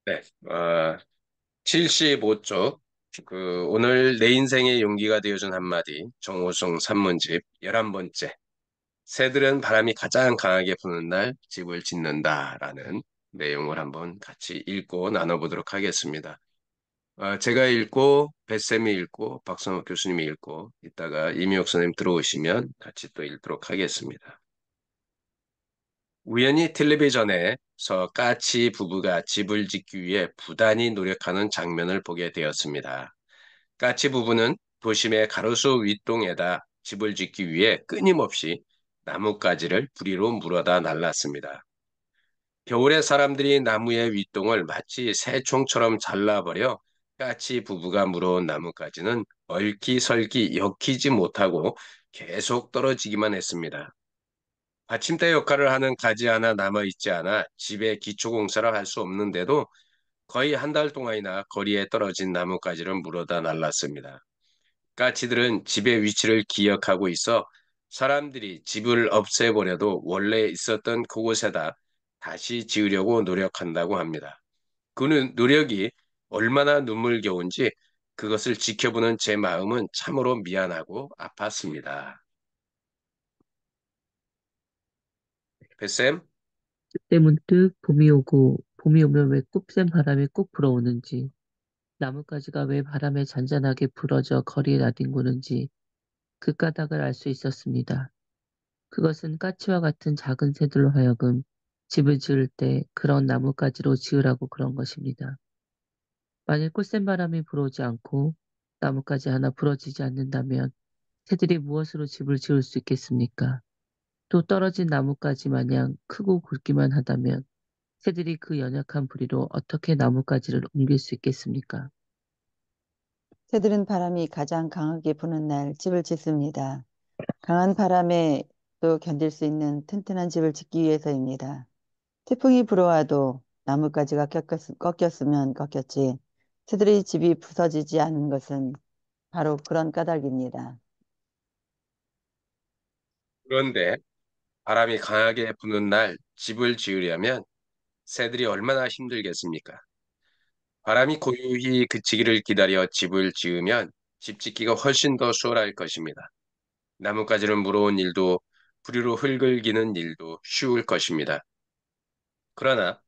네, 75쪽. 오늘 내 인생의 용기가 되어준 한마디, 정호성 산문집 11번째. 새들은 바람이 가장 강하게 부는 날 집을 짓는다라는 내용을 한번 같이 읽고 나눠보도록 하겠습니다. 제가 읽고, 뱃쌤이 읽고, 박성호 교수님이 읽고, 이따가 이미옥 선생님 들어오시면 같이 또 읽도록 하겠습니다. 우연히 텔레비전에서 까치 부부가 집을 짓기 위해 부단히 노력하는 장면을 보게 되었습니다. 까치 부부는 도심의 가로수 윗동에다 집을 짓기 위해 끊임없이 나뭇가지를 부리로 물어다 날랐습니다. 겨울에 사람들이 나무의 윗동을 마치 새총처럼 잘라버려 까치 부부가 물어온 나뭇가지는 얼기설기 엮이지 못하고 계속 떨어지기만 했습니다. 받침대 역할을 하는 가지 하나 남아있지 않아 집에 기초공사를 할 수 없는데도 거의 한 달 동안이나 거리에 떨어진 나뭇가지를 물어다 날랐습니다. 까치들은 집의 위치를 기억하고 있어 사람들이 집을 없애버려도 원래 있었던 그곳에다 다시 지으려고 노력한다고 합니다. 그는 노력이 얼마나 눈물겨운지 그것을 지켜보는 제 마음은 참으로 미안하고 아팠습니다. 뱃쌤? 그때 문득 봄이 오고 봄이 오면 왜 꿉센 바람이 꼭 불어오는지 나뭇가지가 왜 바람에 잔잔하게 부러져 거리에 나뒹구는지 그 까닭을 알 수 있었습니다. 그것은 까치와 같은 작은 새들로 하여금 집을 지을 때 그런 나뭇가지로 지으라고 그런 것입니다. 만일 꿀센 바람이 불어오지 않고 나뭇가지 하나 부러지지 않는다면 새들이 무엇으로 집을 지을 수 있겠습니까? 또 떨어진 나뭇가지 마냥 크고 굵기만 하다면 새들이 그 연약한 부리로 어떻게 나뭇가지를 옮길 수 있겠습니까? 새들은 바람이 가장 강하게 부는 날 집을 짓습니다. 강한 바람에 또 견딜 수 있는 튼튼한 집을 짓기 위해서입니다. 태풍이 불어와도 나뭇가지가 꺾였으면 꺾였지. 새들의 집이 부서지지 않는 것은 바로 그런 까닭입니다. 그런데 바람이 강하게 부는 날 집을 지으려면 새들이 얼마나 힘들겠습니까? 바람이 고요히 그치기를 기다려 집을 지으면 집 짓기가 훨씬 더 수월할 것입니다. 나뭇가지를 물어온 일도 부리로 흙을 기는 일도 쉬울 것입니다. 그러나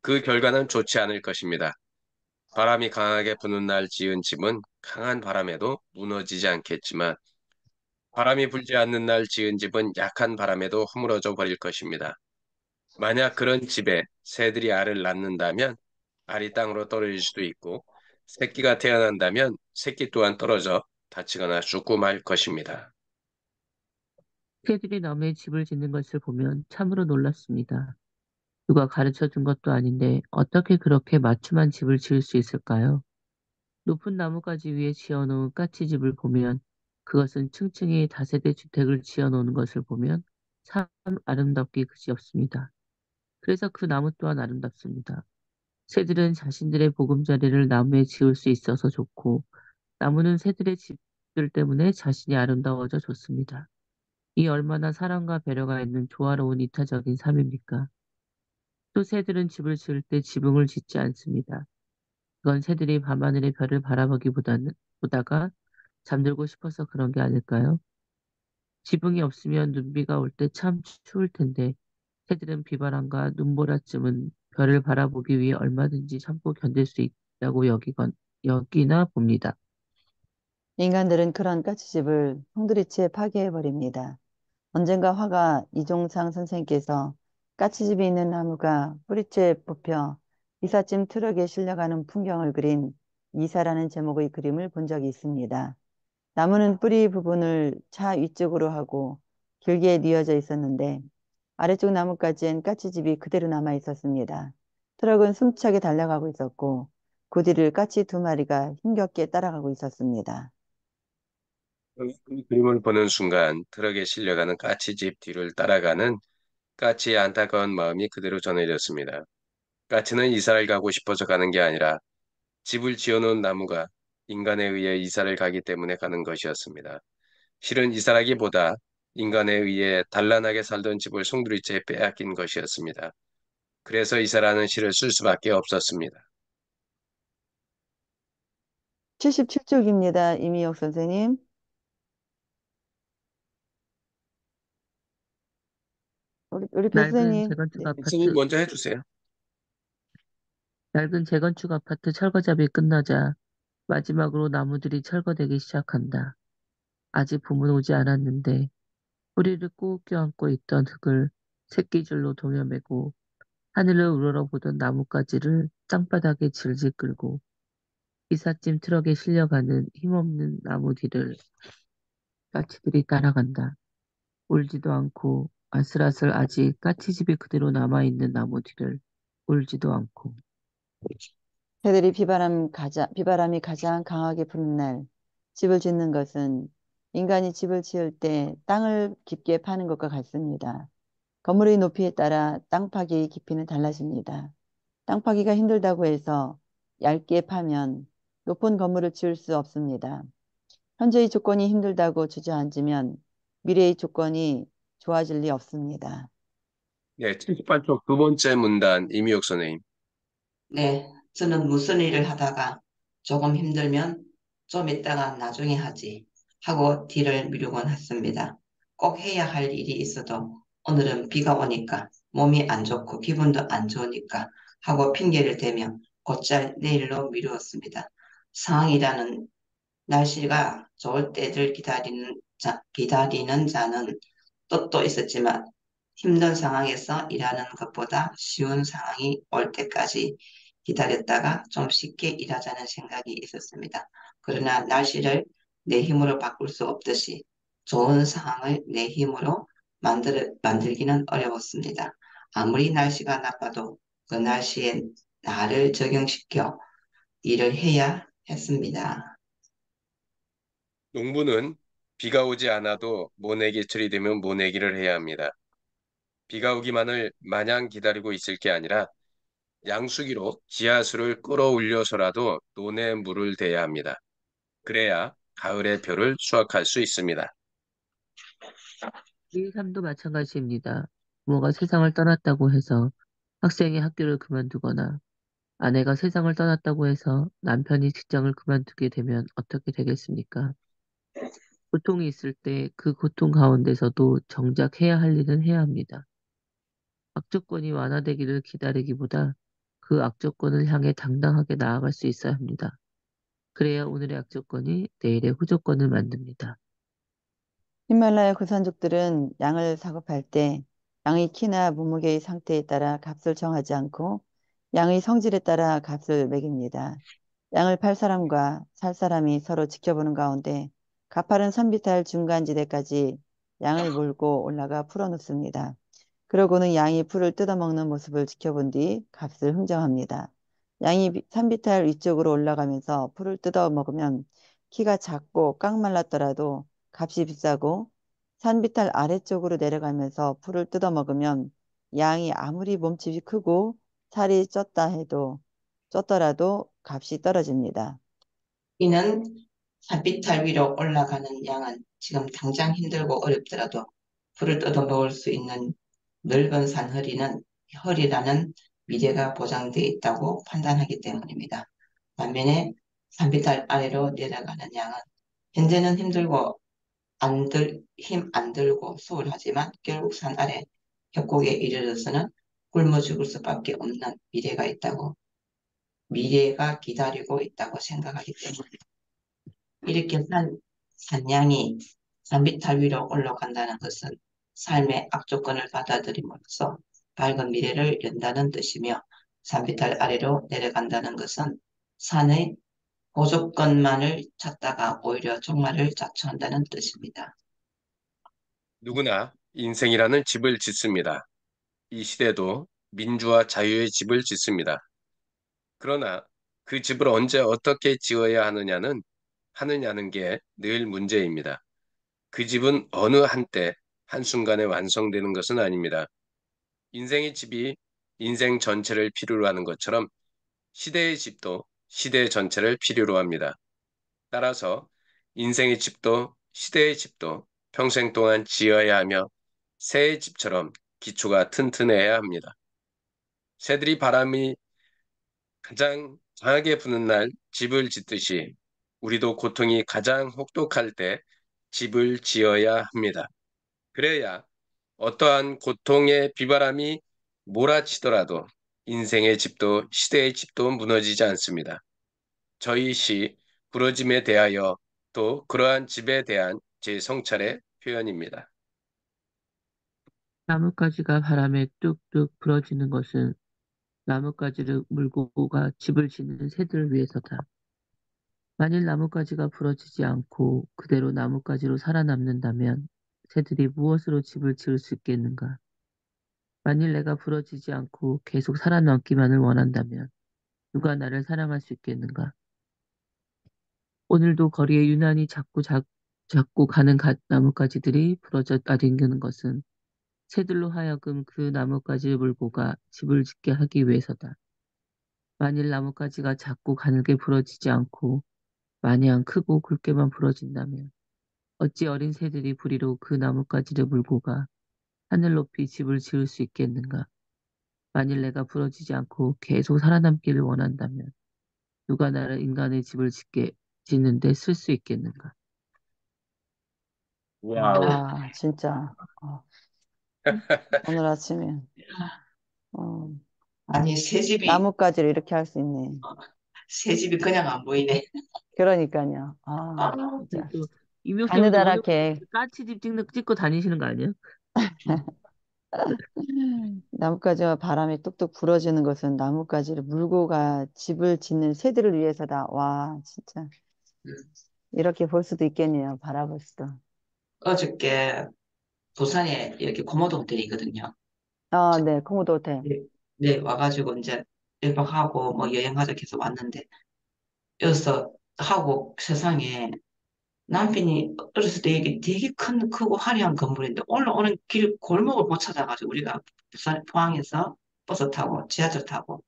그 결과는 좋지 않을 것입니다. 바람이 강하게 부는 날 지은 집은 강한 바람에도 무너지지 않겠지만 바람이 불지 않는 날 지은 집은 약한 바람에도 허물어져 버릴 것입니다. 만약 그런 집에 새들이 알을 낳는다면 알이 땅으로 떨어질 수도 있고 새끼가 태어난다면 새끼 또한 떨어져 다치거나 죽고 말 것입니다. 새들이 남의 집을 짓는 것을 보면 참으로 놀랐습니다. 누가 가르쳐 준 것도 아닌데 어떻게 그렇게 맞춤한 집을 지을 수 있을까요? 높은 나뭇가지 위에 지어놓은 까치집을 보면 그것은 층층이 다세대 주택을 지어놓는 것을 보면 참 아름답기 그지없습니다. 그래서 그 나무 또한 아름답습니다. 새들은 자신들의 보금자리를 나무에 지을 수 있어서 좋고 나무는 새들의 집들 때문에 자신이 아름다워져 좋습니다. 이 얼마나 사랑과 배려가 있는 조화로운 이타적인 삶입니까? 또 새들은 집을 지을 때 지붕을 짓지 않습니다. 그건 새들이 밤하늘의 별을 보다가 잠들고 싶어서 그런 게 아닐까요? 지붕이 없으면 눈비가 올 때 참 추울 텐데 새들은 비바람과 눈보라쯤은 별을 바라보기 위해 얼마든지 참고 견딜 수 있다고 여기나 봅니다. 인간들은 그런 까치집을 송두리째 파괴해버립니다. 언젠가 화가 이종상 선생께서 까치집이 있는 나무가 뿌리째 뽑혀 이삿짐 트럭에 실려가는 풍경을 그린 이사라는 제목의 그림을 본 적이 있습니다. 나무는 뿌리 부분을 차 위쪽으로 하고 길게 뉘어져 있었는데 아래쪽 나뭇가지엔 까치집이 그대로 남아 있었습니다. 트럭은 숨차게 달려가고 있었고 그 뒤를 까치 두 마리가 힘겹게 따라가고 있었습니다. 그 그림을 보는 순간 트럭에 실려가는 까치집 뒤를 따라가는 까치의 안타까운 마음이 그대로 전해졌습니다. 까치는 이사를 가고 싶어서 가는 게 아니라 집을 지어놓은 나무가 인간에 의해 이사를 가기 때문에 가는 것이었습니다. 실은 이사라기보다 인간에 의해 단란하게 살던 집을 송두리째 빼앗긴 것이었습니다. 그래서 이사라는 시를 쓸 수밖에 없었습니다. 77쪽입니다. 이미혁 선생님. 우리 낡은 교수님. 재건축 네. 선생님 아파트, 먼저 해주세요. 낡은 재건축 아파트 철거 작업이 끝나자 마지막으로 나무들이 철거되기 시작한다. 아직 봄은 오지 않았는데 뿌리를 꾹 껴안고 있던 흙을 새끼줄로 동여매고 하늘을 우러러보던 나뭇가지를 땅바닥에 질질 끌고 이삿짐 트럭에 실려가는 힘없는 나무 뒤를 까치들이 따라간다. 울지도 않고 아슬아슬 아직 까치집이 그대로 남아있는 나무 뒤를 울지도 않고. 새들이 비바람이 가장 강하게 부는 날, 집을 짓는 것은 인간이 집을 지을 때 땅을 깊게 파는 것과 같습니다. 건물의 높이에 따라 땅 파기 깊이는 달라집니다. 땅 파기가 힘들다고 해서 얇게 파면 높은 건물을 지을 수 없습니다. 현재의 조건이 힘들다고 주저앉으면 미래의 조건이 좋아질 리 없습니다. 네, 78쪽 두 번째 문단 이미혁 선생님. 네, 저는 무슨 일을 하다가 조금 힘들면 좀 이따가 나중에 하지 하고 뒤를 미루곤 했습니다. 꼭 해야 할 일이 있어도 오늘은 비가 오니까 몸이 안 좋고 기분도 안 좋으니까 하고 핑계를 대며 곧잘 내일로 미루었습니다. 상황이라는 날씨가 좋을 때를 기다리는 자는 뜻도 있었지만 힘든 상황에서 일하는 것보다 쉬운 상황이 올 때까지 기다렸다가 좀 쉽게 일하자는 생각이 있었습니다. 그러나 날씨를 내 힘으로 바꿀 수 없듯이 좋은 상황을 내 힘으로 만들기는 어려웠습니다. 아무리 날씨가 나빠도 그 날씨에 나를 적용시켜 일을 해야 했습니다. 농부는 비가 오지 않아도 모내기철이 되면 모내기를 해야 합니다. 비가 오기만을 마냥 기다리고 있을 게 아니라 양수기로 지하수를 끌어올려서라도 논에 물을 대야 합니다. 그래야 가을의 벼를 수확할 수 있습니다. 우리 삶도 마찬가지입니다. 부모가 세상을 떠났다고 해서 학생이 학교를 그만두거나 아내가 세상을 떠났다고 해서 남편이 직장을 그만두게 되면 어떻게 되겠습니까? 고통이 있을 때 그 고통 가운데서도 정작 해야 할 일은 해야 합니다. 악조건이 완화되기를 기다리기보다 그 악조건을 향해 당당하게 나아갈 수 있어야 합니다. 그래야 오늘의 악조건이 내일의 후조건을 만듭니다. 히말라야 고산족들은 양을 사급할 때 양의 키나 몸무게의 상태에 따라 값을 정하지 않고 양의 성질에 따라 값을 매깁니다. 양을 팔 사람과 살 사람이 서로 지켜보는 가운데 가파른 산비탈 중간지대까지 양을 몰고 올라가 풀어놓습니다. 그러고는 양이 풀을 뜯어먹는 모습을 지켜본 뒤 값을 흥정합니다. 양이 산비탈 위쪽으로 올라가면서 풀을 뜯어먹으면 키가 작고 깡 말랐더라도 값이 비싸고 산비탈 아래쪽으로 내려가면서 풀을 뜯어먹으면 양이 아무리 몸집이 크고 살이 쪘더라도 값이 떨어집니다. 이는 산비탈 위로 올라가는 양은 지금 당장 힘들고 어렵더라도 풀을 뜯어 먹을 수 있는 넓은 허리라는 미래가 보장되어 있다고 판단하기 때문입니다. 반면에 산비탈 아래로 내려가는 양은 현재는 힘들고 힘 안 들고 소홀하지만 결국 산 아래 협곡에 이르러서는 굶어 죽을 수밖에 없는 미래가 기다리고 있다고 생각하기 때문에 이렇게 산양이 산비탈 위로 올라간다는 것은 삶의 악조건을 받아들임으로써 밝은 미래를 연다는 뜻이며 산비탈 아래로 내려간다는 것은 산의 고조건만을 찾다가 오히려 종말을 자초한다는 뜻입니다. 누구나 인생이라는 집을 짓습니다. 이 시대도 민주와 자유의 집을 짓습니다. 그러나 그 집을 언제 어떻게 지어야 하느냐는 게 늘 문제입니다. 그 집은 어느 한때, 한순간에 완성되는 것은 아닙니다. 인생의 집이 인생 전체를 필요로 하는 것처럼 시대의 집도 시대 전체를 필요로 합니다. 따라서 인생의 집도 시대의 집도 평생 동안 지어야 하며 새의 집처럼 기초가 튼튼해야 합니다. 새들이 바람이 가장 강하게 부는 날 집을 짓듯이 우리도 고통이 가장 혹독할 때 집을 지어야 합니다. 그래야 어떠한 고통의 비바람이 몰아치더라도 인생의 집도 시대의 집도 무너지지 않습니다. 저희 시 부러짐에 대하여 또 그러한 집에 대한 제 성찰의 표현입니다. 나뭇가지가 바람에 뚝뚝 부러지는 것은 나뭇가지를 물고 가 집을 짓는 새들을 위해서다. 만일 나뭇가지가 부러지지 않고 그대로 나뭇가지로 살아남는다면 새들이 무엇으로 집을 지을 수 있겠는가? 만일 내가 부러지지 않고 계속 살아남기만을 원한다면 누가 나를 사랑할 수 있겠는가? 오늘도 거리에 유난히 작고 가는 나뭇가지들이 부러져 나뒹구는 것은 새들로 하여금 그 나뭇가지를 물고 가 집을 짓게 하기 위해서다. 만일 나뭇가지가 작고 가늘게 부러지지 않고 마냥 크고 굵게만 부러진다면 어찌 어린 새들이 부리로 그 나뭇가지를 물고 가 하늘 높이 집을 지을 수 있겠는가? 만일 내가 부러지지 않고 계속 살아남기를 원한다면 누가 나를 인간의 집을 짓는데 쓸 수 있겠는가? 와우. 와, 진짜. 오늘 아침에, 어, 아니, 새 집이, 나뭇가지를 이렇게 할 수 있네. 새 집이 그냥 안 보이네. 그러니까요. 아, 진짜. 또 임용쌤은 오늘 가느다랗게 까치집 찍고 다니시는 거 아니에요? 나뭇가지와 바람에 뚝뚝 부러지는 것은 나뭇가지를 물고 가 집을 짓는 새들을 위해서다. 와, 진짜. 이렇게 볼 수도 있겠네요. 바라볼 수도. 어저께 부산에 이렇게 코모도 호텔이 있거든요. 네, 코모도 호텔. 네, 네, 와가지고 이제 1박 하고 뭐 여행하자 계속 왔는데, 여기서 하고 세상에 남편이 어렸을 때 이게 되게 크고 화려한 건물인데 올라오는 길 골목을 못 찾아가지고 우리가 부산 포항에서 버스 타고 지하철 타고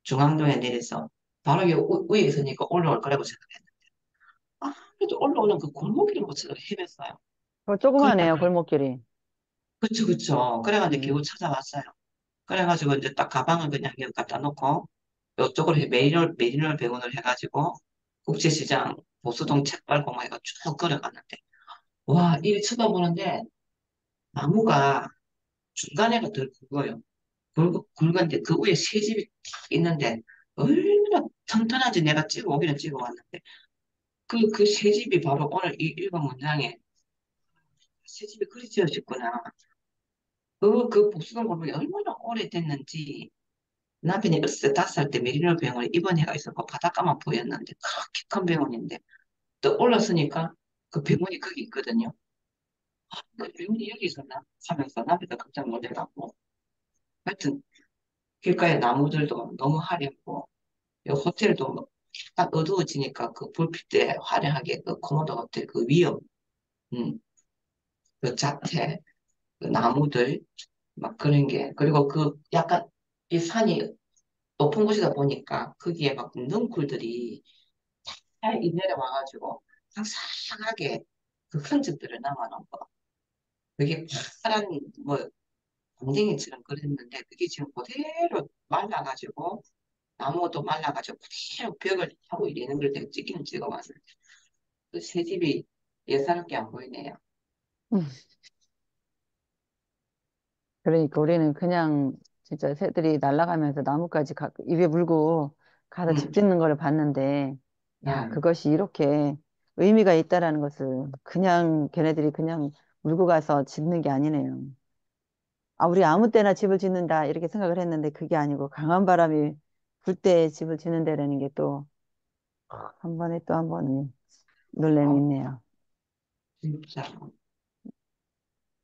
중앙동에 내려서 바로 여기 위에 있으니까 올라올 거라고 생각했는데 그래도 올라오는 그 골목길을 못 찾아 헤맸어요. 조그마네요, 그러다가 골목길이. 그쵸 그쵸. 그래가지고 겨우 음, 찾아왔어요. 그래가지고 이제 딱 가방을 그냥 여기 갖다 놓고 이쪽으로 메리노 병원을 해가지고 국제시장 보수동 책발고 막 해가 쭉 걸어갔는데 와, 이 쳐다보는데 나무가 중간에가 덜 굵어요. 굵은데 그 위에 새 집이 탁 있는데 얼마나 튼튼한지 내가 찍어오기는 찍어왔는데 그 새 집이 바로 오늘 이 읽은 문장에 새 집이 그리 지어졌구나. 그 복수동 골목이 얼마나 오래됐는지 남편이 어렸을 때 5살 때 메리노 병원에 입원해가 있었고 바닷가만 보였는데 그렇게 큰 병원인데 또 올랐으니까 그 병원이 거기 있거든요. 그 병원이 여기 있었나 하면서 남편도 깜짝 놀래갖고 하여튼 길가에 나무들도 너무 화려하고 이 호텔도 뭐 약간 어두워지니까 그 불빛 때 화려하게 그 코모도 호텔 그 위험, 음, 그 자태, 그 나무들 막 그런 게 그리고 그 약간 이 산이 높은 곳이다 보니까 거기에 막 넝쿨들이 잘 내려와가지고 상상하게 그 흔적들을 남아놓은 거. 그게 파란 뭐 공댕이처럼 그랬는데 그게 지금 그대로 말라가지고 나무도 말라가지고 그대로 벽을 하고 이러는 걸 내가 찍기는 찍어봤어요. 그 새 집이 예사롭게 안 보이네요. 음. 그러니까 우리는 그냥 진짜 새들이 날아가면서 나뭇가지 입에 물고 가서 집 음, 짓는 걸 봤는데, 야, 음, 그것이 이렇게 의미가 있다라는 것을 그냥 걔네들이 그냥 물고 가서 짓는 게 아니네요. 우리 아무 때나 집을 짓는다 이렇게 생각을 했는데 그게 아니고 강한 바람이 불 때 집을 짓는다라는 게 또 한 번에 또 한 번에 놀람이 어, 있네요. 진짜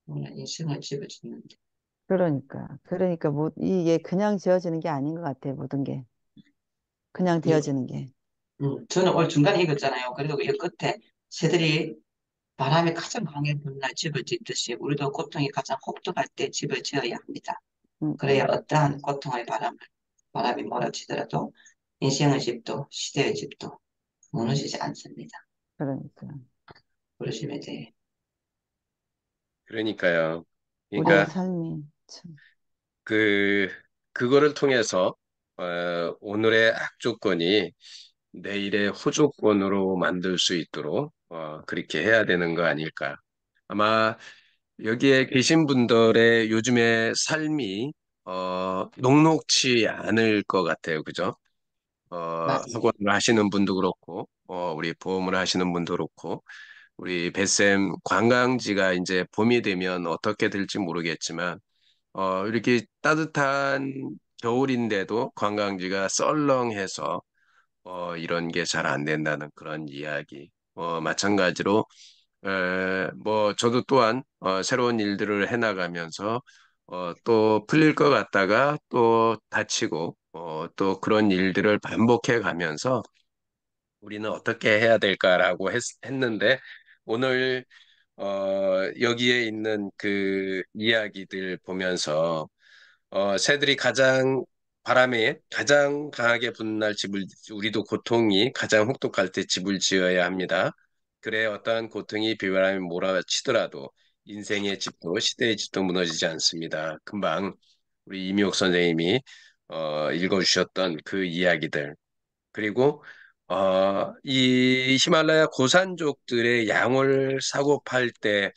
오늘 인생을 집어짓는데. 그러니까 뭐 이게 그냥 지어지는 게 아닌 것 같아요. 모든 게 그냥 예, 되어지는 게. 저는 오늘 중간에 읽었잖아요. 그리고 이 끝에 새들이 바람이 가장 강하게 부는 날 집을 짓듯이 우리도 고통이 가장 혹독할 때 집을 지어야 합니다. 음, 그래야 어떠한 고통의 바람이 몰아치더라도 인생의 집도 시대의 집도 무너지지 않습니다. 그러니까 그러시면 돼요. 그러니까요. 우리의 그러니까 삶이 참. 그 그거를 통해서 오늘의 악조건이 내일의 호조권으로 만들 수 있도록 그렇게 해야 되는 거 아닐까. 아마 여기에 계신 분들의 요즘의 삶이 녹록치 않을 것 같아요. 그죠? 맞습니다. 학원을 하시는 분도 그렇고, 우리 보험을 하시는 분도 그렇고, 우리 뱃샘 관광지가 이제 봄이 되면 어떻게 될지 모르겠지만, 이렇게 따뜻한 겨울인데도 관광지가 썰렁해서 이런 게 잘 안 된다는 그런 이야기. 마찬가지로 뭐 저도 또한 새로운 일들을 해나가면서 또 풀릴 것 같다가 또 다치고 또 그런 일들을 반복해 가면서 우리는 어떻게 해야 될까라고 했는데 오늘 여기에 있는 그 이야기들 보면서 새들이 가장 바람에 가장 강하게 부는 날 집을 우리도 고통이 가장 혹독할 때 집을 지어야 합니다. 그래 어떠한 고통이 비바람에 몰아치더라도 인생의 집도 시대의 집도 무너지지 않습니다. 금방 우리 이미옥 선생님이 읽어주셨던 그 이야기들 그리고 이 히말라야 고산족들의 양을 사고 팔 때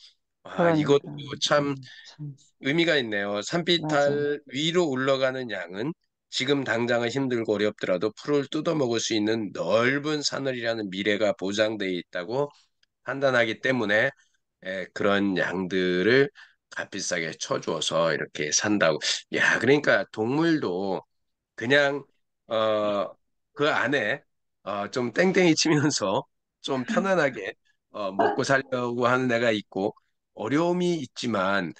이것도 그러니까. 참 참, 의미가 있네요. 맞아. 산비탈 위로 올라가는 양은 지금 당장은 힘들고 어렵더라도 풀을 뜯어먹을 수 있는 넓은 하늘이라는 미래가 보장되어 있다고 판단하기 때문에 그런 양들을 값비싸게 쳐주어서 이렇게 산다고. 야, 그러니까 동물도 그냥 어, 그 안에 좀 땡땡이 치면서 좀 편안하게 먹고 살려고 하는 애가 있고 어려움이 있지만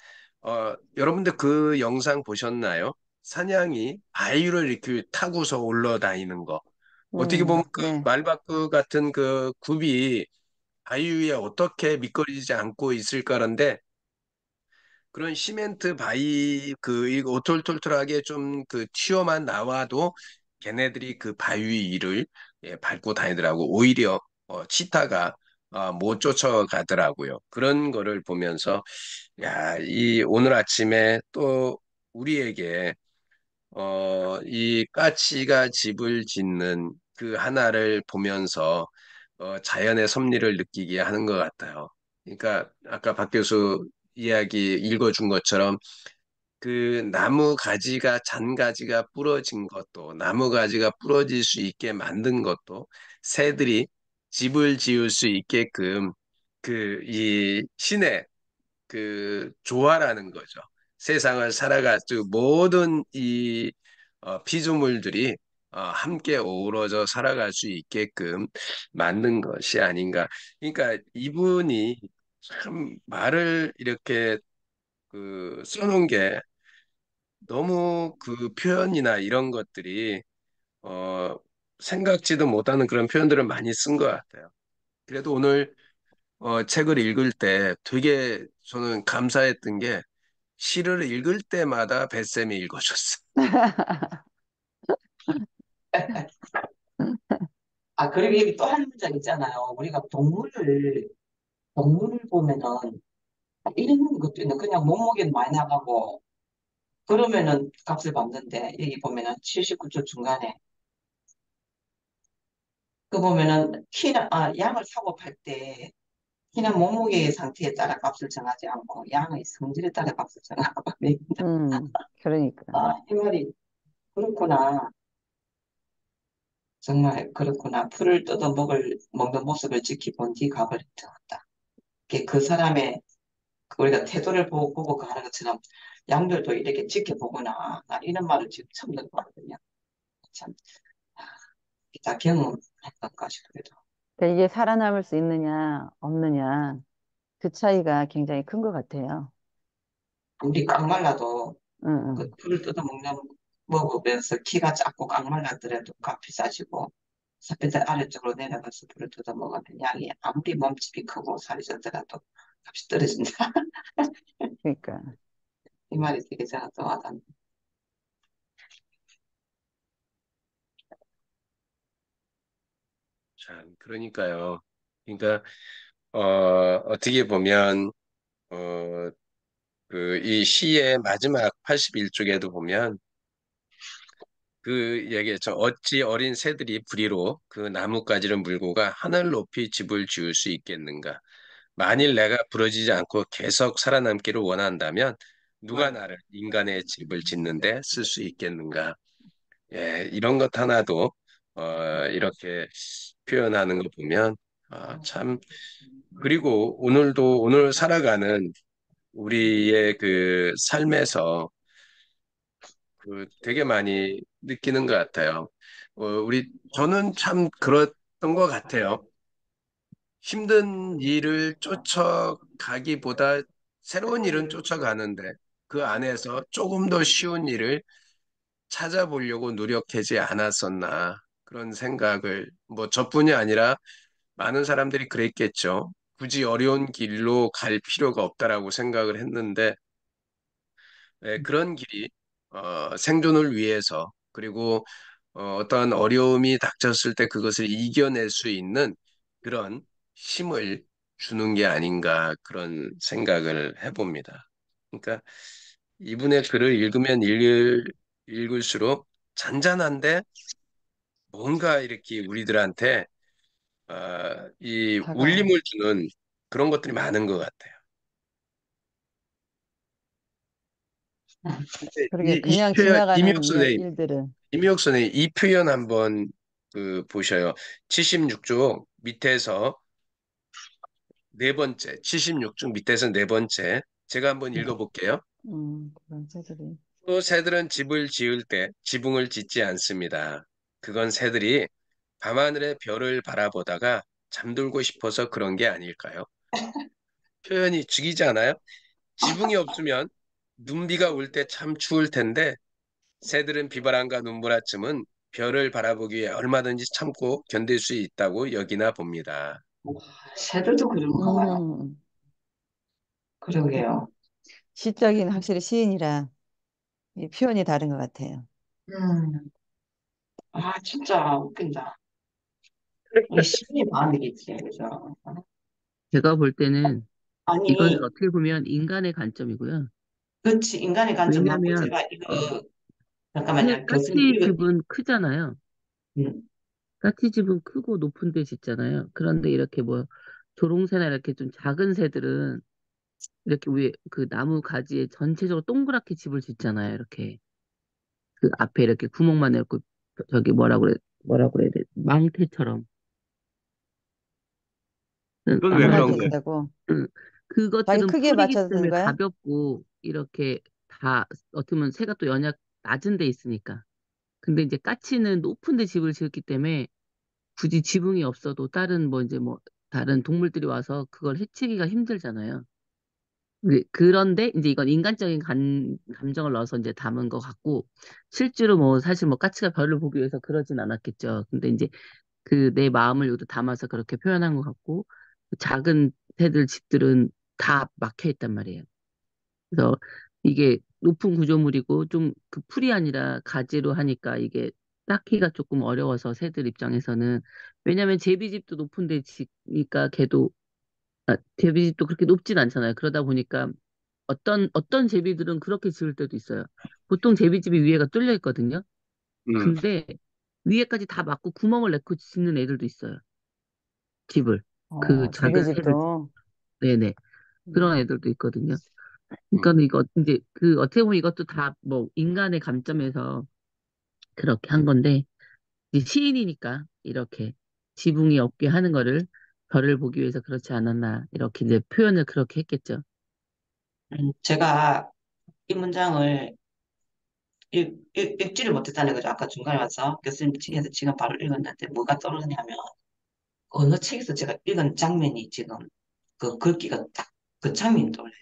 여러분들 그 영상 보셨나요? 사냥이 바위를 이렇게 타고서 올라다니는 거. 어떻게 보면 그 네. 말바꾸 같은 그 굽이 바위 위에 어떻게 미끄러지지 않고 있을까란데 그런 시멘트 바위 그 이거 오톨톨톨하게 좀 그 튀어만 나와도 걔네들이 그 바위 위를 밟고 다니더라고. 오히려 치타가 못 쫓아가더라고요. 그런 거를 보면서 야, 이 오늘 아침에 또 우리에게 이 까치가 집을 짓는 그 하나를 보면서 자연의 섭리를 느끼게 하는 것 같아요. 그러니까 아까 박 교수 이야기 읽어준 것처럼 그 나무 가지가 잔가지가 부러진 것도 나무 가지가 부러질 수 있게 만든 것도 새들이 집을 지을 수 있게끔 그 이 신의 그 조화라는 거죠. 세상을 살아갈 수 모든 이 피조물들이 함께 어우러져 살아갈 수 있게끔 만든 것이 아닌가. 그러니까 이분이 참 말을 이렇게 그 써놓은 게 너무 그 표현이나 이런 것들이 어, 생각지도 못하는 그런 표현들을 많이 쓴 것 같아요. 그래도 오늘 책을 읽을 때 되게 저는 감사했던 게 시를 읽을 때마다 뱃쌤이 읽어줬어. 아, 그리고 여기 또 한 문장 있잖아요. 우리가 동물을 보면은 이런 것도 있는 그냥 몸무게는 많이 나가고 그러면은 값을 받는데 여기 보면은 79초 중간에 그 보면은 양을 사고 팔 때 키나 몸무게의 상태에 따라 값을 정하지 않고 양의 성질에 따라 값을 정하고 그러니까. 이 말이 그렇구나. 정말 그렇구나. 풀을 뜯어 먹는 모습을 지켜본 뒤 가버릴 듯하다. 그 사람의 우리가 태도를 보고 가는 것처럼 양들도 이렇게 지켜보구나. 나 이런 말을 지금 처음 듣거든요. 참, 다 경험했던 것이 그래도. 그러니까 이게 살아남을 수 있느냐, 없느냐, 그 차이가 굉장히 큰 것 같아요. 우리 깡말라도 응, 그 응. 풀을 먹으면서 키가 작고 깡말랐더라도 값이 싸지고 사페들 아래쪽으로 내려가서 풀을 뜯어 먹으면 양이 아무리 몸집이 크고 살이 쪘더라도 값이 떨어진다. 그러니까. 이 말이 되게 제가 또 와닿네. 참, 그러니까요. 그러니까 어떻게 보면 그 이 시의 마지막 81쪽에도 보면 그 얘기했죠. 어찌 어린 새들이 부리로 그 나뭇가지를 물고 가 하늘 높이 집을 지을 수 있겠는가? 만일 내가 부러지지 않고 계속 살아남기를 원한다면 누가 나를 인간의 집을 짓는데 쓸 수 있겠는가? 예, 이런 것 하나도 이렇게 표현하는 거 보면 참 그리고 오늘도 오늘 살아가는 우리의 그 삶에서 그 되게 많이 느끼는 것 같아요. 저는 참 그랬던 것 같아요. 힘든 일을 쫓아가기보다 새로운 일은 쫓아가는데 그 안에서 조금 더 쉬운 일을 찾아보려고 노력하지 않았었나 그런 생각을 뭐 저뿐이 아니라 많은 사람들이 그랬겠죠. 굳이 어려운 길로 갈 필요가 없다라고 생각을 했는데 그런 길이 생존을 위해서 그리고 어떠한 어려움이 닥쳤을 때 그것을 이겨낼 수 있는 그런 힘을 주는 게 아닌가 그런 생각을 해봅니다. 그러니까 이분의 글을 읽을수록 잔잔한데 뭔가 이렇게 우리들한테 이 다가와. 울림을 주는 그런 것들이 많은 것 같아요. 근데 그러게 이 그냥 표현, 지나가는 일들을. 임혁 선생님, 이 표현 한번 보셔요. 76쪽 밑에서 네 번째, 76쪽 밑에서 네 번째. 제가 한번 읽어볼게요. 그런 새들이. 또 새들은 집을 지을 때 지붕을 짓지 않습니다. 그건 새들이 밤하늘의 별을 바라보다가 잠들고 싶어서 그런 게 아닐까요? 표현이 죽이지 않아요? 지붕이 없으면 눈비가 올 때 참 추울 텐데 새들은 비바람과 눈보라쯤은 별을 바라보기 위해 얼마든지 참고 견딜 수 있다고 여기나 봅니다. 새들도 그런가 봐요. 음, 그러게요. 시적인 확실히 시인이라 이 표현이 다른 것 같아요. 음, 진짜 웃긴다. 이 시인의 마음이겠지, 그죠? 제가 볼 때는 이거는 아니, 어떻게 보면 인간의 관점이고요. 그렇지, 인간의 관점 맞고, 왜냐하면 제가 어, 이거, 잠깐만요. 교수님, 이거, 까치집은 크잖아요. 음, 까치집은 크고 높은 데 짓잖아요. 그런데 이렇게 뭐 조롱새나 이렇게 좀 작은 새들은 이렇게 위에 그 나무 가지에 전체적으로 동그랗게 집을 짓잖아요. 이렇게 그 앞에 이렇게 구멍만 내고 저기 뭐라 그래야 돼? 망태처럼. 그건 왜 조그맣게 그런 아마도 거예요? 짓는다고. 응. 자기 그것들은 크기에 풀이기 맞춰서 쓰는 때문에 거야? 가볍고 이렇게 다 어떻게 보면 새가 또 연약 낮은 데 있으니까. 근데 이제 까치는 높은 데 집을 지었기 때문에 굳이 지붕이 없어도 다른 뭐 이제 뭐 다른 동물들이 와서 그걸 해치기가 힘들잖아요. 그런데 이제 이건 인간적인 감정을 넣어서 이제 담은 것 같고 실제로 뭐 사실 뭐 까치가 별을 보기 위해서 그러진 않았겠죠. 근데 이제 그 내 마음을 여기다 담아서 그렇게 표현한 것 같고 작은 새들 집들은 다 막혀 있단 말이에요. 그래서 이게 높은 구조물이고 좀 그 풀이 아니라 가지로 하니까 이게 쌓기가 조금 어려워서 새들 입장에서는 왜냐면 제비집도 높은 데 지니까 걔도 제비집도 그렇게 높진 않잖아요. 그러다 보니까 어떤 제비들은 그렇게 지을 때도 있어요. 보통 제비집이 위에가 뚫려 있거든요. 음, 근데 위에까지 다 막고 구멍을 내고 짓는 애들도 있어요. 집을. 그 작은 새들. 제비집도. 네네. 음, 그런 애들도 있거든요. 음. 그러니까 이거 이제 그 어떻게 보면 이것도 다 뭐 인간의 관점에서 그렇게 한 건데 이제 시인이니까 이렇게 지붕이 없게 하는 거를 별을 보기 위해서 그렇지 않았나 이렇게 이제 표현을 그렇게 했겠죠. 제가 이 문장을 읽지를 못했다는 거죠. 아까 중간에 와서 교수님 책에서 지금 바로 읽었는데 뭐가 떠오르냐면 어느 책에서 제가 읽은 장면이 지금 그 글귀가 딱 그 장면이 떠올라요.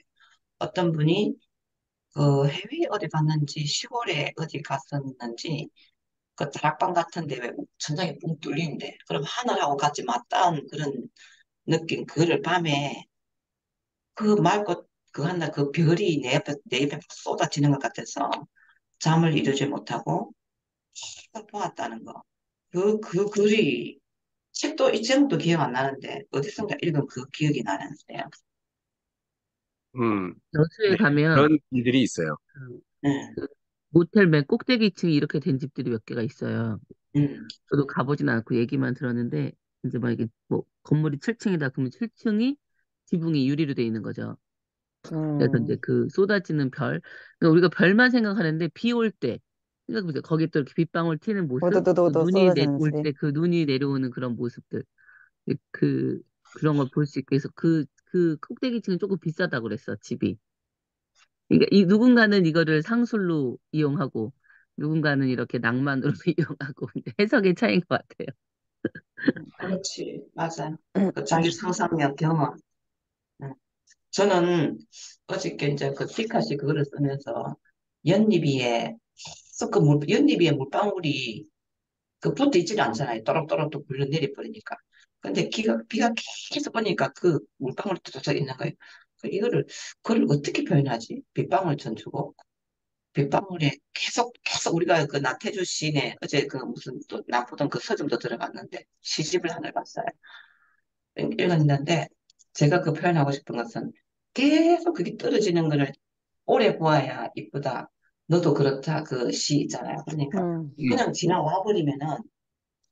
어떤 분이 그 해외 어디 갔는지 시골에 어디 갔었는지 그 다락방 같은데 왜 천장이 뻥 뚫리는데 그럼 하늘하고 같이 맞닿은 그런 느낌 그거를 밤에 그 맑고 그 하늘 그 별이 내 옆에 쏟아지는 것 같아서 잠을 이루지 못하고 그걸 보았다는 거. 그 글이 책도 이 제목도 기억 안 나는데 어디선가 읽은 그 기억이 나는데요. 음. 여수에 네, 가면 그런 일들이 있어요. 그, 네. 모텔 맨 꼭대기 층이 이렇게 된 집들이 몇 개가 있어요. 음, 저도 가보진 않고 얘기만 들었는데, 이제 막 이게 뭐 건물이 7층이다 그러면 7층이 지붕이 유리로 돼 있는 거죠. 그래서 이제 음, 그 쏟아지는 별, 그러니까 우리가 별만 생각하는데 비 올 때, 생각해보세요. 거기에 또 이렇게 빗방울 튀는 모습, 또 오도도도도 눈이 쏟아지는 올 소리. 때 그 눈이 내려오는 그런 모습들, 그런 걸 볼 수 있게 해서 그 꼭대기층은 조금 비싸다고 그랬어, 집이. 그러니까 누군가는 이거를 상술로 이용하고, 누군가는 이렇게 낭만으로 이용하고, 해석의 차이인 것 같아요. 그렇지. 맞아. 그 자기 상상력 경험. 음. 저는 어저께 이제 그 피카시 그거를 쓰면서 연잎이에 계속 연잎이에 물방울이 그 붙어 있지는 않잖아요. 또록또록 또 굴러 내려버리니까. 근데 비가 계속 오니까 그 물방울이 뚜둑 있는 거예요. 이거를, 그걸 어떻게 표현하지? 빗방울 전주고. 빗방울에 계속 우리가 그 나태주 시인의 어제 그 무슨 또 나 보던 그 서점도 들어갔는데 시집을 하나 봤어요. 읽었는데 제가 그 표현하고 싶은 것은 계속 그게 떨어지는 거를 오래 보아야 이쁘다. 너도 그렇다. 그 시 있잖아요. 그러니까 음, 음, 그냥 지나와 버리면은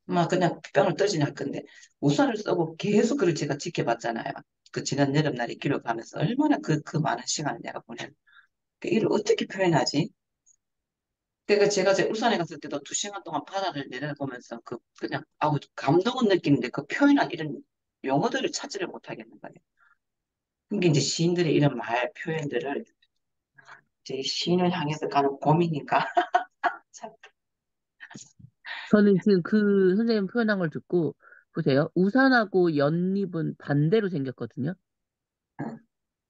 막 그냥 빗방울 떨어지나 할 건데 우산을 쓰고 계속 그걸 제가 지켜봤잖아요. 그 지난 여름날이 기록하면서 얼마나 그 많은 시간을 내가 보낸. 이걸 어떻게 표현하지? 그러니까 제가 제 울산에 갔을 때도 2시간 동안 바다를 내려보면서 그냥 아우 감동은 느끼는데 그 표현한 이런 용어들을 찾지를 못하겠는 거예요. 그게 이제 시인들의 이런 말 표현들을 이제 시인을 향해서 가는 고민인가? 참. 저는 지금 그 선생님 표현한 걸 듣고, 보세요. 우산하고 연잎은 반대로 생겼거든요. 응,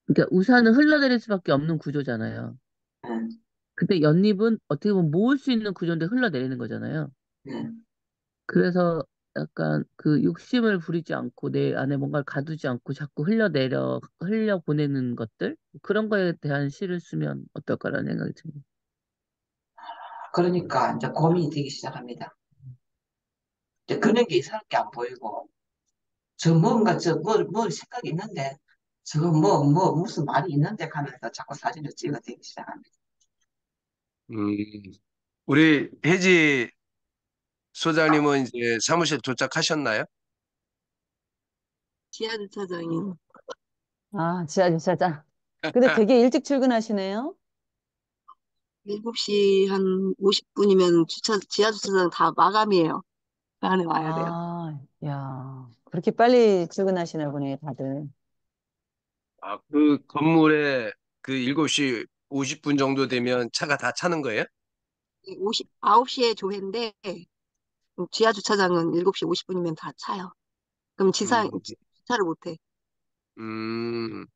그러니까 우산은 흘러내릴 수밖에 없는 구조잖아요. 응, 근데 연잎은 어떻게 보면 모을 수 있는 구조인데 흘러내리는 거잖아요. 응. 그래서 약간 그 욕심을 부리지 않고 내 안에 뭔가를 가두지 않고 자꾸 흘려보내는 것들? 그런 거에 대한 시를 쓰면 어떨까라는 생각이 듭니다. 그러니까 이제 고민이 되기 시작합니다. 이제 그런 게 이상하게 안 보이고 저 뭔가 뭐 생각이 있는데 저거 무슨 말이 있는데 하면서 자꾸 사진을 찍어대기 시작합니다. 음. 우리 혜지 소장님은 이제 사무실 도착하셨나요? 지하 주차장이 아, 지하 주차장. 근데 되게 일찍 출근하시네요? 7시 한 50분이면 지하 주차장 다 마감이에요. 그 안에 와야 돼요. 아, 야, 그렇게 빨리 출근하시나 보네, 다들. 아, 그 건물에 그 7시 50분 정도 되면 차가 다 차는 거예요? 9시에 조회인데 지하 주차장은 7시 50분이면 다 차요. 그럼 음, 주차를 못 해. 음,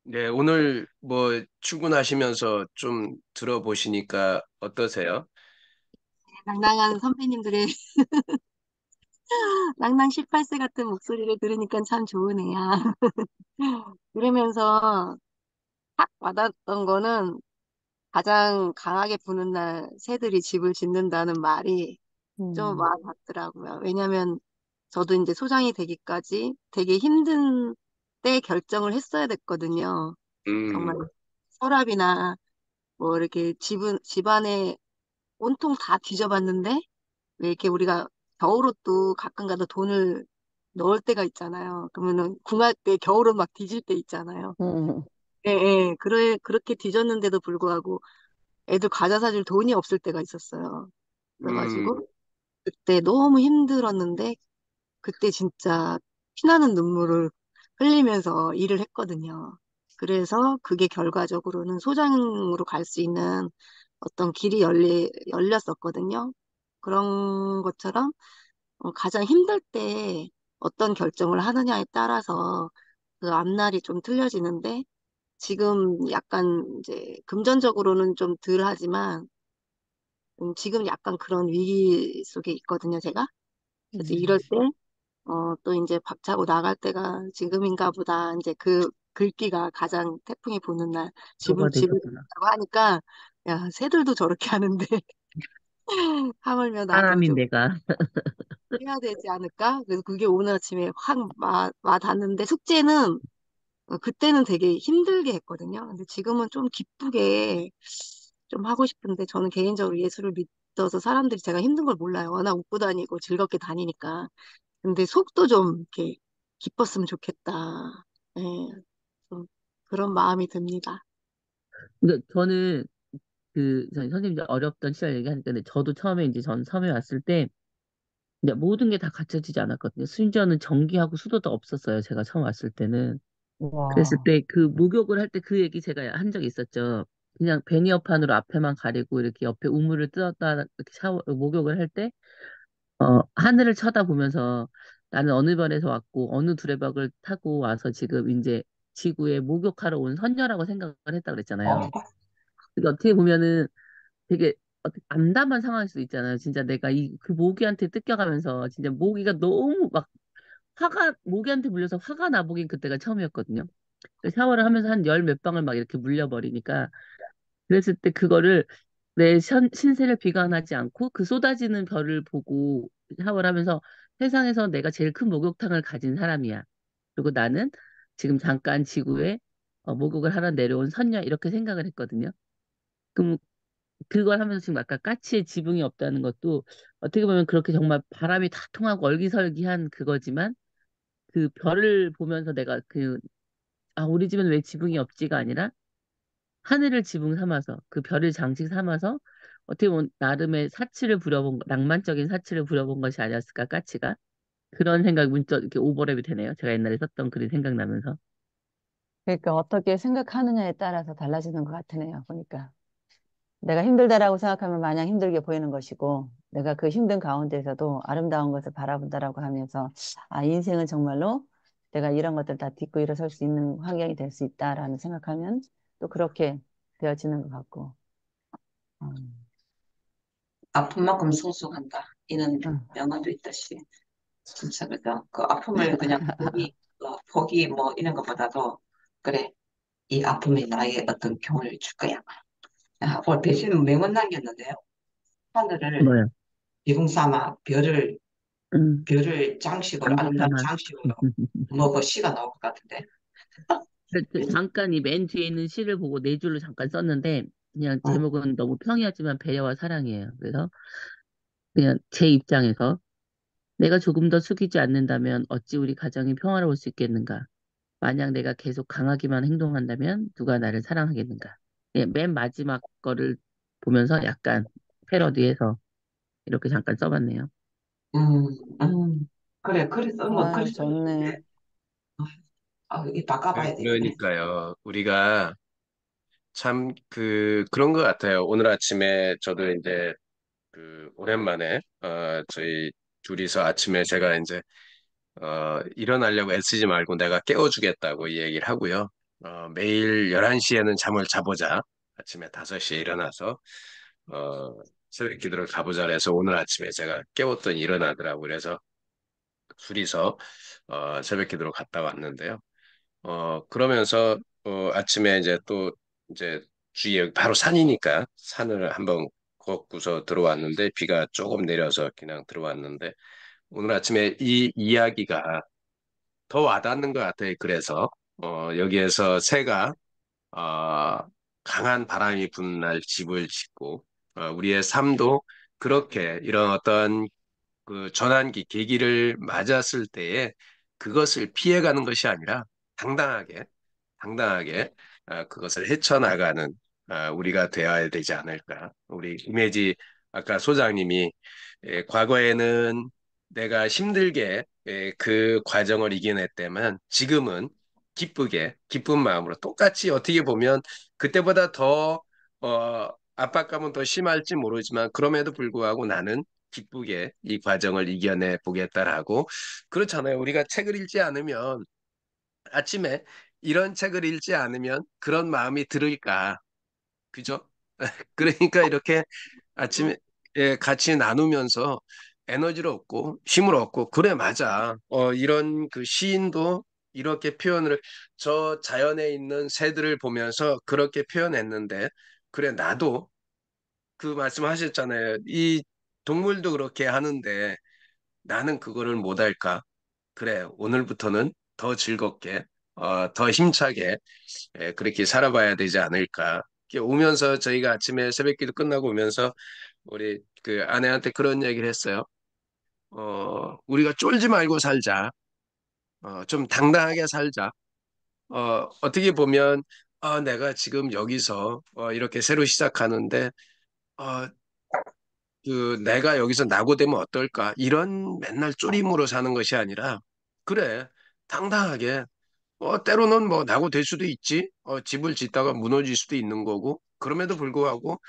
네, 오늘 뭐 출근하시면서 좀 들어보시니까 어떠세요? 낭낭한 선배님들의 낭낭 18세 같은 목소리를 들으니까 참 좋으네요. 그러면서 딱 와닿았던 거는 가장 강하게 부는 날 새들이 집을 짓는다는 말이 좀 음, 와닿더라고요. 왜냐면 저도 이제 소장이 되기까지 되게 힘든 때 결정을 했어야 됐거든요. 정말 음, 서랍이나 뭐 이렇게 집안에 온통 다 뒤져봤는데 왜 이렇게 우리가 겨울옷도 가끔 가다 돈을 넣을 때가 있잖아요. 그러면은 궁할 때 겨울옷 막 뒤질 때 있잖아요. 음, 예, 예. 그렇게 뒤졌는데도 불구하고 애들 과자 사줄 돈이 없을 때가 있었어요. 음, 그래가지고 그때 너무 힘들었는데 그때 진짜 피나는 눈물을 흘리면서 일을 했거든요. 그래서 그게 결과적으로는 소장으로 갈 수 있는 어떤 길이 열렸었거든요. 그런 것처럼 가장 힘들 때 어떤 결정을 하느냐에 따라서 그 앞날이 좀 틀려지는데 지금 약간 이제 금전적으로는 좀 덜 하지만 지금 약간 그런 위기 속에 있거든요, 제가. 그래서 이럴 음. 때 또 이제 박차고 나갈 때가 지금인가 보다. 이제 그 글귀가 가장 태풍이 부는 날 도가 집을 되셨구나. 짓는다고 하니까 야, 새들도 저렇게 하는데 하물며 나도 사람인 좀 내가. 해야 되지 않을까? 그래서 그게 오늘 아침에 확 와닿는데 숙제는 그때는 되게 힘들게 했거든요. 근데 지금은 좀 기쁘게 좀 하고 싶은데 저는 개인적으로 예술을 믿어서 사람들이 제가 힘든 걸 몰라요. 워낙 웃고 다니고 즐겁게 다니니까. 근데 속도 좀 이렇게 기뻤으면 좋겠다. 예, 좀 그런 마음이 듭니다. 근데 저는 저희 선생님이 어렵던 시절 얘기하니까 근데 저도 처음에 이제 전 섬에 왔을 때 이제 모든 게 다 갖춰지지 않았거든요. 심지어는 전기하고 수도도 없었어요. 제가 처음 왔을 때는. 그랬을 와, 때 그 목욕을 할 때 그 얘기 제가 한 적이 있었죠. 그냥 베니어판으로 앞에만 가리고 이렇게 옆에 우물을 뜯었다 이렇게 목욕을 할 때, 하늘을 쳐다보면서 나는 어느 별에서 왔고 어느 두레박을 타고 와서 지금 이제 지구에 목욕하러 온 선녀라고 생각을 했다 어, 그랬잖아요. 근데 어떻게 보면은 되게 어떻게 암담한 상황일 수도 있잖아요. 진짜 내가 그 모기한테 뜯겨가면서 진짜 모기가 너무 막 모기한테 물려서 화가 나보긴 그때가 처음이었거든요. 샤워를 하면서 한 열 몇 방울 막 이렇게 물려버리니까 그랬을 때 그거를 내 신세를 비관하지 않고 그 쏟아지는 별을 보고 샤워를 하면서 세상에서 내가 제일 큰 목욕탕을 가진 사람이야. 그리고 나는 지금 잠깐 지구에 목욕을 하러 내려온 선녀 이렇게 생각을 했거든요. 그럼 그걸 하면서 지금 아까 까치의 지붕이 없다는 것도 어떻게 보면 그렇게 정말 바람이 다 통하고 얼기설기한 그거지만 그 별을 보면서 내가 우리 집은 왜 지붕이 없지가 아니라 하늘을 지붕 삼아서 그 별을 장식 삼아서 어떻게 보면 나름의 낭만적인 사치를 부려본 것이 아니었을까, 까치가. 그런 생각이 문득 이렇게 오버랩이 되네요. 제가 옛날에 썼던 글이 생각나면서. 그러니까 어떻게 생각하느냐에 따라서 달라지는 것 같으네요. 보니까. 내가 힘들다라고 생각하면 마냥 힘들게 보이는 것이고, 내가 그 힘든 가운데서도 아름다운 것을 바라본다라고 하면서, 아, 인생은 정말로 내가 이런 것들 다 딛고 일어설 수 있는 환경이 될 수 있다라는 생각하면 또 그렇게 되어지는 것 같고. 음, 아픈 만큼 성숙한다. 이런 음. 명언도 있듯이. 진짜 그죠? 그 아픔을 그냥 포기 뭐 이런 것보다도 그래 이 아픔이 나에게 어떤 교훈을 줄 거야. 아, 오늘 배신 명언 남겼는데요. 하늘을 뭐요? 비궁 삼아 음, 별을 장식으로 장식 아름다운 삼아. 장식으로 뭐 그 시가 나올 것 같은데. 잠깐 이 맨 뒤에 있는 시를 보고 네 줄로 잠깐 썼는데, 그냥 응, 제목은 너무 평이하지만 배려와 사랑이에요. 그래서 그냥 제 입장에서 내가 조금 더 숙이지 않는다면 어찌 우리 가정이 평화로울 수 있겠는가? 만약 내가 계속 강하기만 행동한다면 누가 나를 사랑하겠는가? 예, 맨 마지막 거를 보면서 약간 패러디해서 이렇게 잠깐 써봤네요. 음, 그래 그래서 뭐 아, 그래서 좋네. 이 바꿔봐야 되겠네. 그러니까요. 우리가 참 그런 것 같아요. 오늘 아침에 저도 이제 오랜만에 저희 둘이서 아침에 제가 이제 일어나려고 애쓰지 말고 내가 깨워주겠다고 이 얘기를 하고요. 매일 11시에는 잠을 자보자. 아침에 5시에 일어나서 어, 새벽 기도를 가보자 해서 오늘 아침에 제가 깨웠더니 일어나더라고요. 그래서 둘이서 새벽 기도를 갔다 왔는데요. 그러면서 아침에 이제 또 이제 주위에 여기 바로 산이니까 산을 한번 걷고서 들어왔는데 비가 조금 내려서 그냥 들어왔는데 오늘 아침에 이 이야기가 더 와닿는 것 같아요. 그래서 여기에서 새가 어, 강한 바람이 부는 날 집을 짓고 우리의 삶도 그렇게 이런 어떤 그 전환기 계기를 맞았을 때에 그것을 피해가는 것이 아니라 당당하게 당당하게 그것을 헤쳐나가는 우리가 되어야 되지 않을까. 우리 이미지 아까 소장님이 과거에는 내가 힘들게 그 과정을 이겨냈다면 지금은 기쁘게 기쁜 마음으로 똑같이 어떻게 보면 그때보다 더 압박감은 더 심할지 모르지만 그럼에도 불구하고 나는 기쁘게 이 과정을 이겨내 보겠다라고 그렇잖아요. 우리가 책을 읽지 않으면 아침에 이런 책을 읽지 않으면 그런 마음이 들을까? 그죠? 그러니까 이렇게 아침에 같이 나누면서 에너지를 얻고 힘을 얻고 그래 맞아. 이런 그 시인도 이렇게 표현을 저 자연에 있는 새들을 보면서 그렇게 표현했는데 그래 나도 그 말씀하셨잖아요. 이 동물도 그렇게 하는데 나는 그거를 못할까? 그래 오늘부터는 더 즐겁게 더 힘차게 그렇게 살아봐야 되지 않을까. 이렇게 오면서 저희가 아침에 새벽기도 끝나고 오면서 우리 그 아내한테 그런 얘기를 했어요. 우리가 쫄지 말고 살자. 좀 당당하게 살자. 어떻게 보면 내가 지금 여기서 이렇게 새로 시작하는데 어, 내가 여기서 낙오되면 어떨까? 이런 맨날 쪼림으로 사는 것이 아니라 그래, 당당하게 때로는 뭐 낙오될 수도 있지. 집을 짓다가 무너질 수도 있는 거고 그럼에도 불구하고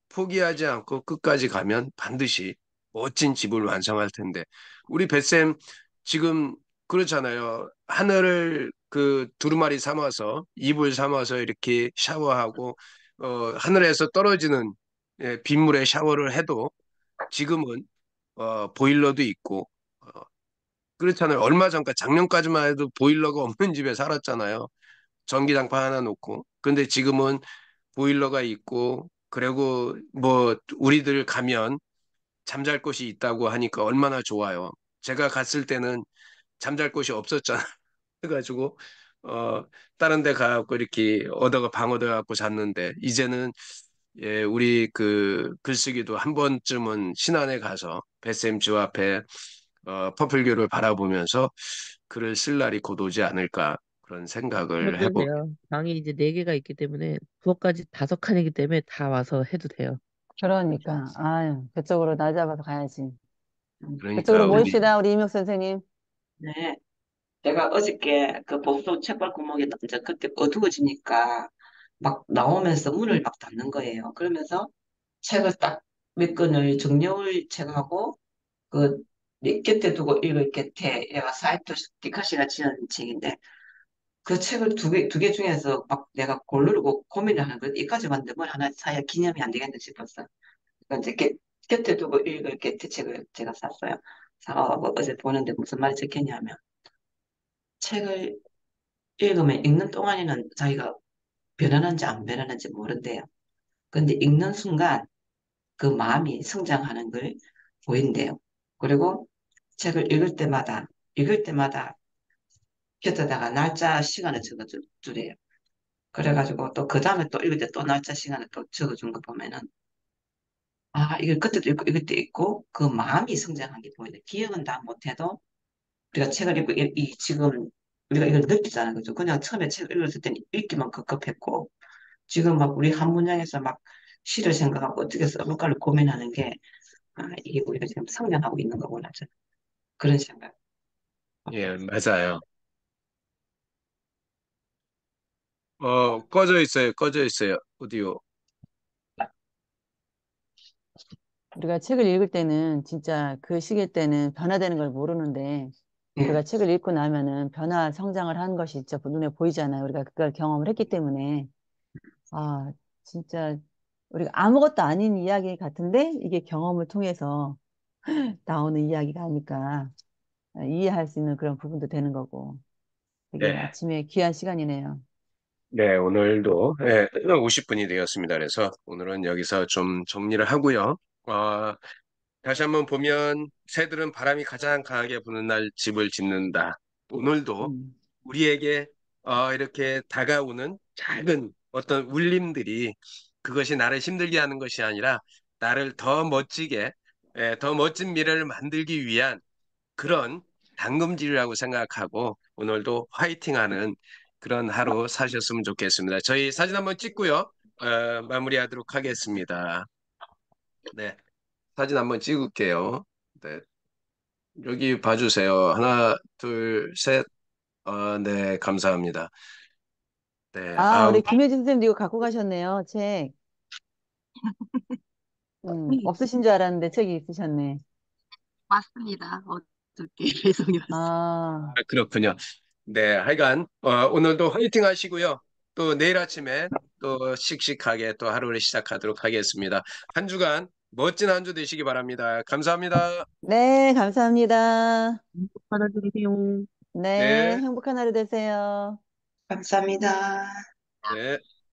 포기하지 않고 끝까지 가면 반드시 멋진 집을 완성할 텐데 우리 뱃쌤 지금 그렇잖아요. 하늘을 그 두루마리 삼아서 이불 삼아서 이렇게 샤워하고 하늘에서 떨어지는 빗물에 샤워를 해도 지금은 보일러도 있고 그렇잖아요. 얼마 전까 작년까지만 해도 보일러가 없는 집에 살았잖아요. 전기장판 하나 놓고. 근데 지금은 보일러가 있고 그리고 뭐 우리들 가면 잠잘 곳이 있다고 하니까 얼마나 좋아요. 제가 갔을 때는 잠잘 곳이 없었잖아요. 그래가지고 어 다른 데 가고 이렇게 얻어가 방 얻어갖고 잤는데 이제는 우리 그 글쓰기도 한 번쯤은 신안에 가서 뱃샘 주 앞에 퍼플교를 바라보면서 글을 쓸 날이 곧 오지 않을까 그런 생각을 해도 해봅니다. 돼요. 방이 이제 4개가 있기 때문에 부엌까지 5칸이기 때문에 다 와서 해도 돼요. 그러니까, 아유, 그쪽으로 날 잡아서 가야지. 그쪽으로 그러니까 우리 모입시다, 우리 이명 선생님. 네. 제가 어저께 그 복도 책발 구멍에 이제 그때 어두워지니까 막 나오면서 문을 막 닫는 거예요. 그러면서 책을 딱 몇 권을 정려울 책하고 그 곁에 두고 읽을 곁에 얘가 사이토 디카시가 지은 책인데 그 책을 두 개 중에서 막 내가 고르고 고민을 하는 거예요. 이까지 봤는데 뭘 하나 사야 기념이 안 되겠네 싶었어. 그러니까 이제 곁에 두고 읽을 곁에 책을 제가 샀어요. 사가고 어제 보는데 무슨 말이 적혔냐면 책을 읽으면 읽는 동안에는 자기가 변하는지 안 변하는지 모른대요. 근데 읽는 순간 그 마음이 성장하는 걸 보인대요. 그리고 책을 읽을 때마다 곁에다가 날짜 시간을 적어주래요. 그래가지고 또 그 다음에 또 읽을 때 또 날짜 시간을 또 적어준 거 보면은 이걸 그때도 읽고 이것도 읽고 그 마음이 성장한 게 보이네. 기억은 다 못해도 우리가 책을 읽고 지금 우리가 이걸 느끼잖아요. 그죠? 그냥 처음에 책을 읽었을 때는 읽기만 급급했고 지금 막 우리 한 문장에서 막 시를 생각하고 어떻게 써볼까를 고민하는 게 이게 우리가 지금 성장하고 있는 거구나. 저는 그런 생각. 예, 맞아요. 꺼져 있어요. 꺼져 있어요. 오디오. 우리가 책을 읽을 때는 진짜 그 시기 때는 변화되는 걸 모르는데 예. 우리가 책을 읽고 나면은 변화, 성장을 한 것이 진짜 눈에 보이잖아요. 우리가 그걸 경험을 했기 때문에. 아, 진짜 우리가 아무것도 아닌 이야기 같은데 이게 경험을 통해서 나오는 이야기가 아닐까 이해할 수 있는 그런 부분도 되는 거고. 되게 네. 아침에 귀한 시간이네요. 네, 오늘도 50분이 되었습니다. 그래서 오늘은 여기서 좀 정리를 하고요. 어, 다시 한번 보면 새들은 바람이 가장 강하게 부는 날 집을 짓는다. 오늘도 음. 우리에게 이렇게 다가오는 작은 어떤 울림들이 그것이 나를 힘들게 하는 것이 아니라 나를 더 멋지게, 더 멋진 미래를 만들기 위한 그런 당금질이라고 생각하고 오늘도 화이팅하는 그런 하루 사셨으면 좋겠습니다. 저희 사진 한번 찍고요. 마무리하도록 하겠습니다. 네, 사진 한번 찍을게요. 네, 여기 봐주세요. 하나, 둘, 셋. 네, 감사합니다. 네, 아, 우리 김혜진 선생님도 이거 갖고 가셨네요. 책. 없으신 줄 알았는데 책이 있으셨네. 맞습니다. 어저께 배송이 왔어요. 아, 그렇군요. 네, 하여간 오늘도 화이팅 하시고요. 또 내일 아침에 또 씩씩하게 또 하루를 시작하도록 하겠습니다. 한 주간 멋진 한 주 되시기 바랍니다. 감사합니다. 네, 감사합니다. 받아드리세요. 네, 네, 행복한 하루 되세요. 감사합니다. 네.